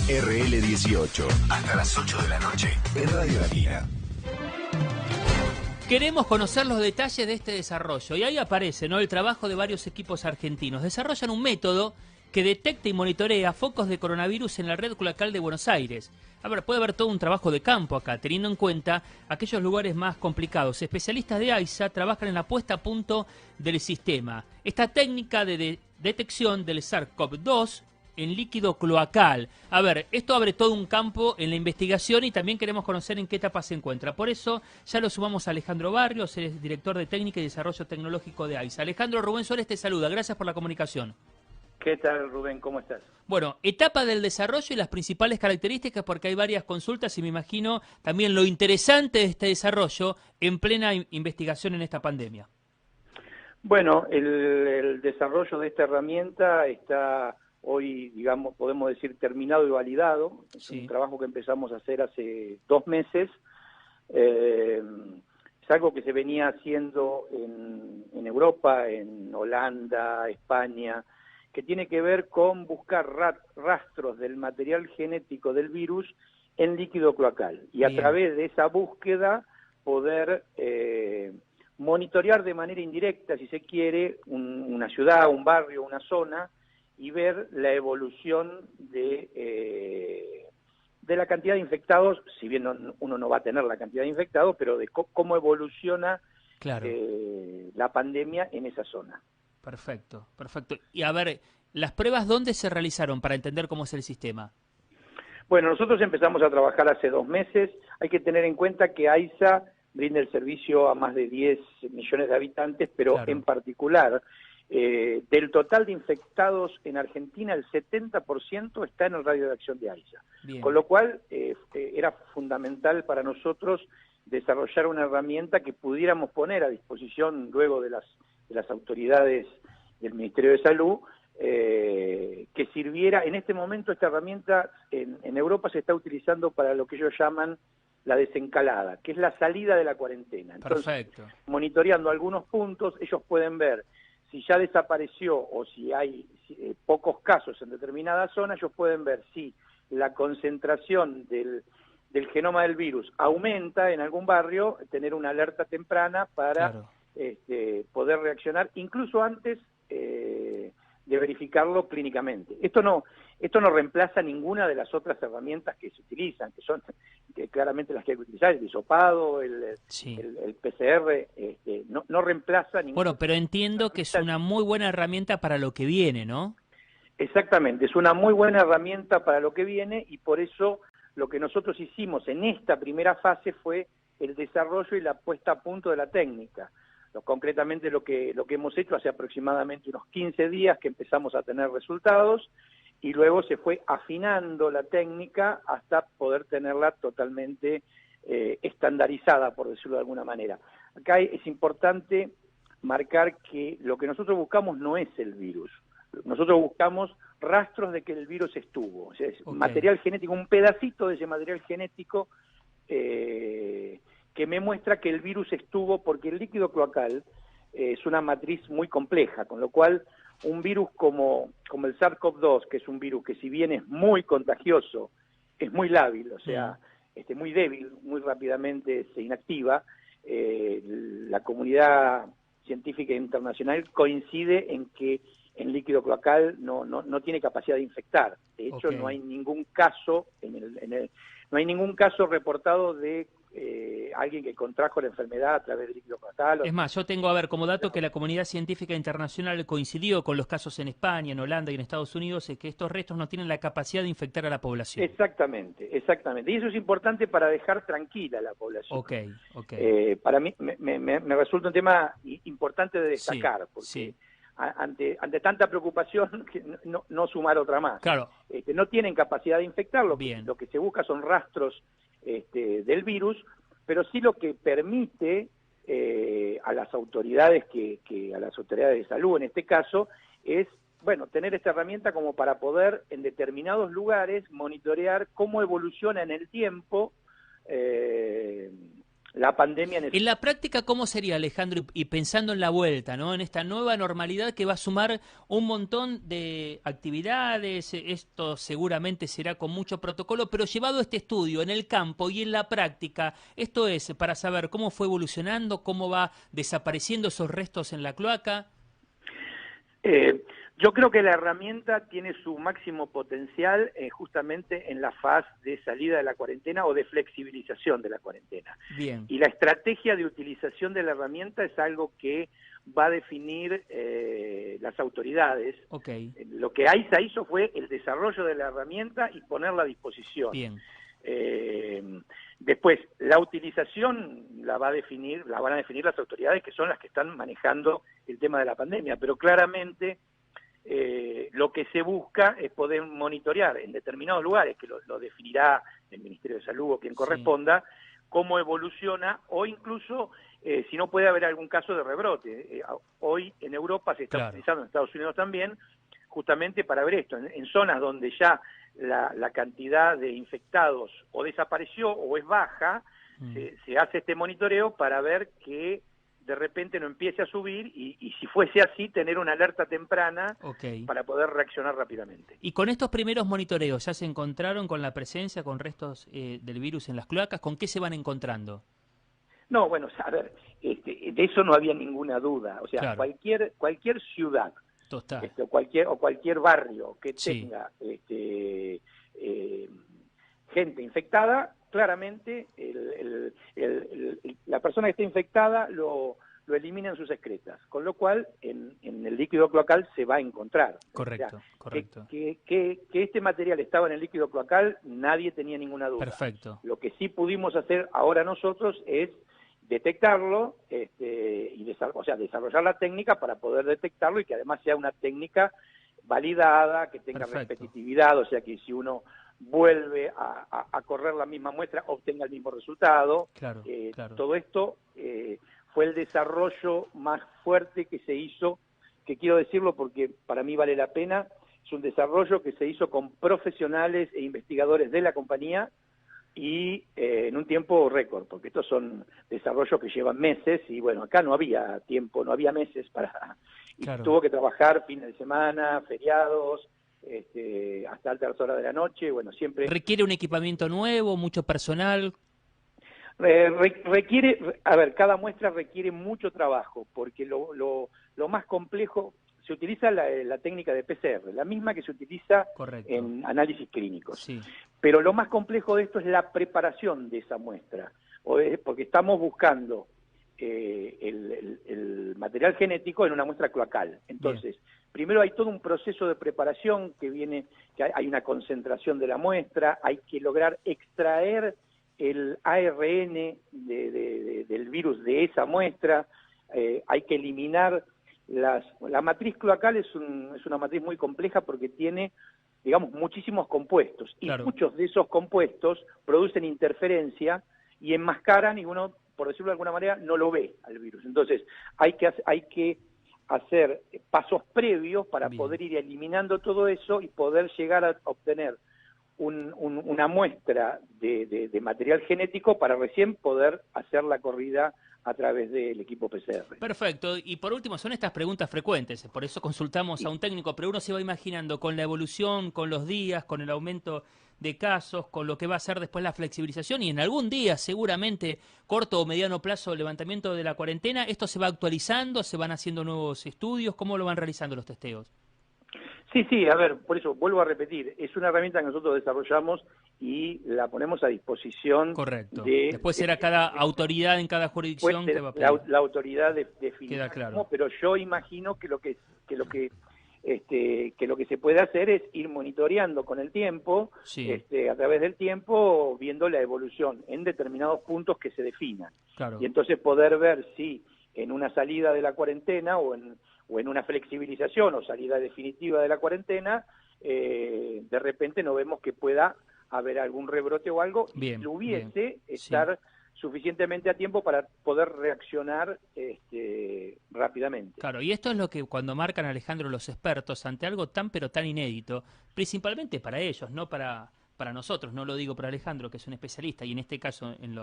RL18, hasta las 8 de la noche, en Radio Latina. Queremos conocer los detalles de este desarrollo y ahí aparece, ¿no?, el trabajo de varios equipos argentinos. Desarrollan un método que detecta y monitorea focos de coronavirus en la red cloacal de Buenos Aires. A ver, puede haber todo un trabajo de campo acá, teniendo en cuenta aquellos lugares más complicados. Especialistas de AISA trabajan en la puesta a punto del sistema. Esta técnica de detección del SARS-CoV-2 en líquido cloacal. A ver, esto abre todo un campo en la investigación y también queremos conocer en qué etapa se encuentra. Por eso ya lo sumamos a Alejandro Barrios, él es director de Técnica y Desarrollo Tecnológico de AISA. Alejandro, Rubén Suárez te saluda, gracias por la comunicación. ¿Qué tal, Rubén? ¿Cómo estás? Bueno, etapa del desarrollo y las principales características, porque hay varias consultas y me imagino también lo interesante de este desarrollo en plena investigación en esta pandemia. Bueno, el desarrollo de esta herramienta está hoy, digamos, podemos decir, terminado y validado. Es Sí. un trabajo que empezamos a hacer hace 2 meses. Es algo que se venía haciendo en Europa, en Holanda, España, que tiene que ver con buscar rastros del material genético del virus en líquido cloacal. Y a Bien. través de esa búsqueda poder monitorear de manera indirecta, si se quiere, una ciudad, un barrio, una zona, y ver la evolución de la cantidad de infectados, si bien uno no va a tener la cantidad de infectados, pero de cómo evoluciona Claro. la pandemia en esa zona. Perfecto, perfecto. Y a ver, ¿las pruebas dónde se realizaron para entender cómo es el sistema? Bueno, nosotros empezamos a trabajar hace 2 meses. Hay que tener en cuenta que AISA brinda el servicio a más de 10 millones de habitantes, pero Claro. en particular, del total de infectados en Argentina, el 70% está en el radio de acción de AISA. Bien. Con lo cual, era fundamental para nosotros desarrollar una herramienta que pudiéramos poner a disposición luego de las autoridades del Ministerio de Salud, que sirviera. En este momento esta herramienta en Europa se está utilizando para lo que ellos llaman la desencalada, que es la salida de la cuarentena. Entonces, Perfecto. monitoreando algunos puntos, ellos pueden ver si ya desapareció o si hay pocos casos en determinada zona. Ellos pueden ver si la concentración del genoma del virus aumenta en algún barrio, tener una alerta temprana para Claro. poder reaccionar, incluso antes de verificarlo clínicamente. Esto no reemplaza ninguna de las otras herramientas que se utilizan, que son claramente las que hay que utilizar, el hisopado, Sí. el PCR, no reemplaza ninguna. Bueno, pero entiendo que es una muy buena herramienta para lo que viene, ¿no? Exactamente, es una muy buena herramienta para lo que viene, y por eso lo que nosotros hicimos en esta primera fase fue el desarrollo y la puesta a punto de la técnica. Concretamente lo que hemos hecho hace aproximadamente unos 15 días que empezamos a tener resultados, y luego se fue afinando la técnica hasta poder tenerla totalmente estandarizada, por decirlo de alguna manera. Acá es importante marcar que lo que nosotros buscamos no es el virus. Nosotros buscamos rastros de que el virus estuvo, o sea, es material genético, un pedacito de ese material genético que me muestra que el virus estuvo, porque el líquido cloacal es una matriz muy compleja, con lo cual un virus como el SARS-CoV-2, que es un virus que si bien es muy contagioso, es muy lábil, o sea, muy débil, muy rápidamente se inactiva. La comunidad científica internacional coincide en que el líquido cloacal no tiene capacidad de infectar. De hecho, no hay ningún caso no hay ningún caso reportado de alguien que contrajo la enfermedad a través del líquido cloacal. Es más, yo tengo, a ver, como dato que la comunidad científica internacional coincidió con los casos en España, en Holanda y en Estados Unidos, que estos restos no tienen la capacidad de infectar a la población. Exactamente. Y eso es importante para dejar tranquila a la población. Para mí me resulta un tema importante de destacar, porque ante tanta preocupación, que no sumar otra más. Claro. No tienen capacidad de infectarlo. Bien. Lo que se busca son rastros del virus, pero sí lo que permite a las autoridades a las autoridades de salud en este caso es, bueno, tener esta herramienta como para poder en determinados lugares monitorear cómo evoluciona en el tiempo la pandemia En la práctica, ¿cómo sería, Alejandro? Y pensando en la vuelta, ¿no? En esta nueva normalidad que va a sumar un montón de actividades, esto seguramente será con mucho protocolo, pero llevado a este estudio, en el campo y en la práctica, esto es para saber cómo fue evolucionando, cómo va desapareciendo esos restos en la cloaca. Yo creo que la herramienta tiene su máximo potencial justamente en la fase de salida de la cuarentena o de flexibilización de la cuarentena. Bien. Y la estrategia de utilización de la herramienta es algo que va a definir las autoridades. Okay. Lo que AISA hizo fue el desarrollo de la herramienta y ponerla a disposición. Bien. Después, la utilización la van a definir las autoridades, que son las que están manejando el tema de la pandemia, pero claramente lo que se busca es poder monitorear en determinados lugares, que lo definirá el Ministerio de Salud o quien corresponda, cómo evoluciona, o incluso si no puede haber algún caso de rebrote. Hoy en Europa se está utilizando, en Estados Unidos también, justamente para ver esto, en zonas donde ya la cantidad de infectados o desapareció o es baja, se hace este monitoreo para ver que de repente no empiece a subir y si fuese así, tener una alerta temprana para poder reaccionar rápidamente. Y con estos primeros monitoreos, ¿ya se encontraron con la presencia, con restos del virus en las cloacas? ¿Con qué se van encontrando? No, bueno, a ver, de eso no había ninguna duda. O sea, cualquier ciudad o cualquier barrio que tenga gente infectada, claramente la persona que está infectada lo elimina en sus excretas, con lo cual en el líquido cloacal se va a encontrar. Correcto, o sea, correcto. Que este material estaba en el líquido cloacal, nadie tenía ninguna duda. Perfecto. Lo que sí pudimos hacer ahora nosotros es detectarlo y desarrollar la técnica para poder detectarlo y que además sea una técnica validada, que tenga repetitividad, o sea que si uno vuelve a correr la misma muestra obtenga el mismo resultado. Claro. Todo esto fue el desarrollo más fuerte que se hizo, que quiero decirlo porque para mí vale la pena, es un desarrollo que se hizo con profesionales e investigadores de la compañía y en un tiempo récord, porque estos son desarrollos que llevan meses y bueno, acá no había tiempo, no había meses para... Tuvo que trabajar fines de semana, feriados, hasta altas horas de la noche, bueno, siempre... ¿Requiere un equipamiento nuevo, mucho personal? Cada muestra requiere mucho trabajo, porque lo más complejo, se utiliza la técnica de PCR, la misma que se utiliza en análisis clínicos. Sí. Pero lo más complejo de esto es la preparación de esa muestra, porque estamos buscando el material genético en una muestra cloacal. Entonces, primero hay todo un proceso de preparación que hay una concentración de la muestra, hay que lograr extraer el ARN del virus de esa muestra, hay que eliminar la matriz cloacal es una matriz muy compleja porque tiene, digamos, muchísimos compuestos y muchos de esos compuestos producen interferencia y enmascaran y uno, por decirlo de alguna manera, no lo ve al virus. Entonces hay que hacer pasos previos para poder ir eliminando todo eso y poder llegar a obtener una muestra de material genético para recién poder hacer la corrida a través del equipo PCR. Perfecto. Y por último, son estas preguntas frecuentes, por eso consultamos a un técnico, pero uno se va imaginando con la evolución, con los días, con el aumento de casos, con lo que va a ser después la flexibilización y en algún día, seguramente, corto o mediano plazo, el levantamiento de la cuarentena, ¿esto se va actualizando? ¿Se van haciendo nuevos estudios? ¿Cómo lo van realizando los testeos? Sí, a ver, por eso vuelvo a repetir, es una herramienta que nosotros desarrollamos y la ponemos a disposición. Correcto. Después será cada autoridad en cada jurisdicción que va a pedir. La autoridad define. Queda claro. Pero yo imagino que lo que se puede hacer es ir monitoreando con el tiempo, a través del tiempo, viendo la evolución en determinados puntos que se definan. Claro. Y entonces poder ver si en una salida de la cuarentena o en una flexibilización o salida definitiva de la cuarentena, de repente no vemos que pueda haber algún rebrote o algo, y si lo hubiese, estar suficientemente a tiempo para poder reaccionar rápidamente. Claro, y esto es lo que cuando marcan, Alejandro, los expertos ante algo tan pero tan inédito, principalmente para ellos, no para para nosotros, no lo digo para Alejandro, que es un especialista, y en este caso en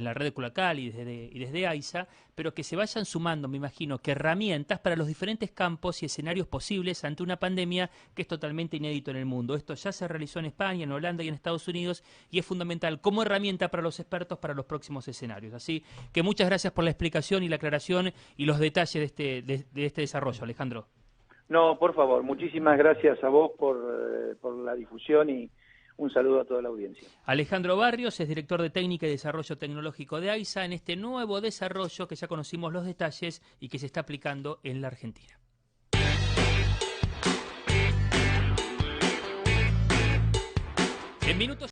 la red de Culacal y desde AISA, pero que se vayan sumando, me imagino, que herramientas para los diferentes campos y escenarios posibles ante una pandemia que es totalmente inédito en el mundo. Esto ya se realizó en España, en Holanda y en Estados Unidos, y es fundamental como herramienta para los expertos para los próximos escenarios. Así que muchas gracias por la explicación y la aclaración y los detalles de este desarrollo, Alejandro. No, por favor, muchísimas gracias a vos por la difusión y un saludo a toda la audiencia. Alejandro Barrios es director de Técnica y Desarrollo Tecnológico de AISA en este nuevo desarrollo que ya conocimos los detalles y que se está aplicando en la Argentina. En minutos